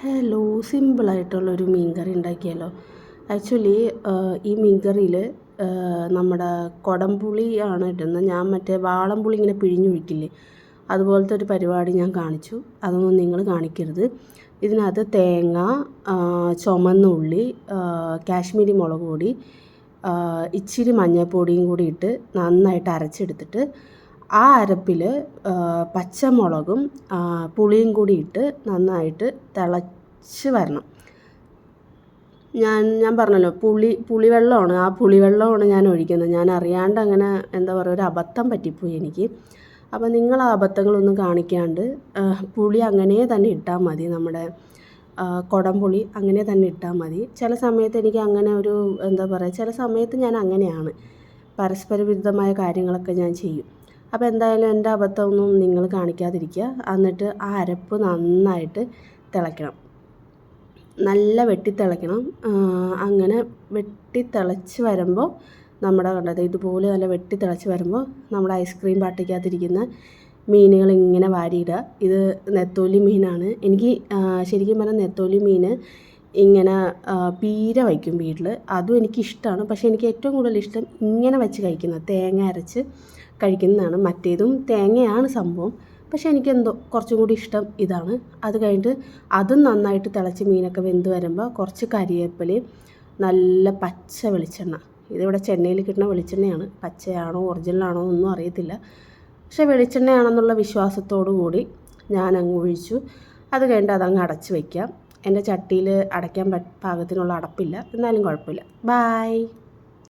Hello, സിമ്പിളായിട്ടുള്ളൊരു മീൻ കറി ഉണ്ടാക്കിയാലോ. Actually ഈ മീൻ കറിയിൽ നമ്മുടെ കുടംപുളിയാണ് ഇടുന്നത്. ഞാൻ മറ്റേ വാളംപുളി ഇങ്ങനെ പിഴിഞ്ഞൊഴിക്കില്ലേ, അതുപോലത്തെ ഒരു പരിപാടി ഞാൻ കാണിച്ചു. അതൊന്നും നിങ്ങൾ കാണിക്കരുത്. ഇതിനകത്ത് തേങ്ങ, ചുമന്നുള്ളി, കാശ്മീരി മുളക് പൊടി, ഇച്ചിരി മഞ്ഞൾപ്പൊടിയും കൂടി ഇട്ട് നന്നായിട്ട് അരച്ചെടുത്തിട്ട് ആ അരപ്പിൽ പച്ചമുളകും പുളിയും കൂടി ഇട്ട് നന്നായിട്ട് തിളച്ച് വരണം. ഞാൻ പറഞ്ഞല്ലോ, പുളിവെള്ളമാണ്. ആ പുളിവെള്ളമാണ് ഞാൻ ഒഴിക്കുന്നത്. ഞാൻ അറിയാണ്ട് അങ്ങനെ എന്താ പറയുക, ഒരു അബദ്ധം പറ്റിപ്പോയി എനിക്ക്. അപ്പോൾ നിങ്ങൾ ആ അബദ്ധങ്ങളൊന്നും കാണിക്കാണ്ട് പുളി അങ്ങനെ തന്നെ ഇട്ടാൽ മതി. നമ്മുടെ കുടംപുളി അങ്ങനെ തന്നെ ഇട്ടാൽ മതി. ചില സമയത്ത് എനിക്ക് അങ്ങനെ ഒരു എന്താ പറയുക, ചില സമയത്ത് ഞാൻ അങ്ങനെയാണ്, പരസ്പര വിരുദ്ധമായ കാര്യങ്ങളൊക്കെ ഞാൻ ചെയ്യും. അപ്പോൾ എന്തായാലും എൻ്റെ അബദ്ധമൊന്നും നിങ്ങൾ കാണിക്കാതിരിക്കുക. എന്നിട്ട് ആ അരപ്പ് നന്നായിട്ട് തിളയ്ക്കണം, നല്ല വെട്ടിത്തിളയ്ക്കണം. അങ്ങനെ വെട്ടിത്തിളച്ച് വരുമ്പോൾ നമ്മുടെ കണ്ടത് ഇതുപോലെ നല്ല വെട്ടിത്തിളച്ച് വരുമ്പോൾ നമ്മുടെ ഐസ്ക്രീം പാട്ടിക്കകത്തിരിക്കുന്ന മീനുകൾ ഇങ്ങനെ വാരിയിടുക. ഇത് നെത്തോലി മീനാണ്. എനിക്ക് ശരിക്കും പറഞ്ഞാൽ നെത്തോലി മീൻ ഇങ്ങനെ പീര വയ്ക്കും വീട്ടിൽ. അതും എനിക്കിഷ്ടമാണ്. പക്ഷേ എനിക്ക് ഏറ്റവും കൂടുതൽ ഇഷ്ടം ഇങ്ങനെ വെച്ച് കഴിക്കുന്നത്, തേങ്ങ അരച്ച് കഴിക്കുന്നതാണ്. മറ്റേതും തേങ്ങയാണ് സംഭവം, പക്ഷേ എനിക്കെന്തോ കുറച്ചും കൂടി ഇഷ്ടം ഇതാണ്. അത് കഴിഞ്ഞിട്ട് അതും നന്നായിട്ട് തിളച്ച് മീനൊക്കെ വെന്ത് വരുമ്പോൾ കുറച്ച് കരിവേപ്പിലയും നല്ല പച്ച വെളിച്ചെണ്ണ. ഇതിവിടെ ചെന്നൈയിൽ കിട്ടുന്ന വെളിച്ചെണ്ണയാണ്. പച്ചയാണോ ഒറിജിനലാണോ ഒന്നും അറിയത്തില്ല, പക്ഷേ വെളിച്ചെണ്ണയാണെന്നുള്ള വിശ്വാസത്തോടു കൂടി ഞാനങ്ങ് ഒഴിച്ചു. അത് കഴിഞ്ഞിട്ട് അതങ്ങ് അടച്ച് വയ്ക്കാം. എൻ്റെ ചട്ടിയിൽ അടയ്ക്കാൻ പാകത്തിനുള്ള അടപ്പില്ല, എന്നാലും കുഴപ്പമില്ല. ബായ്.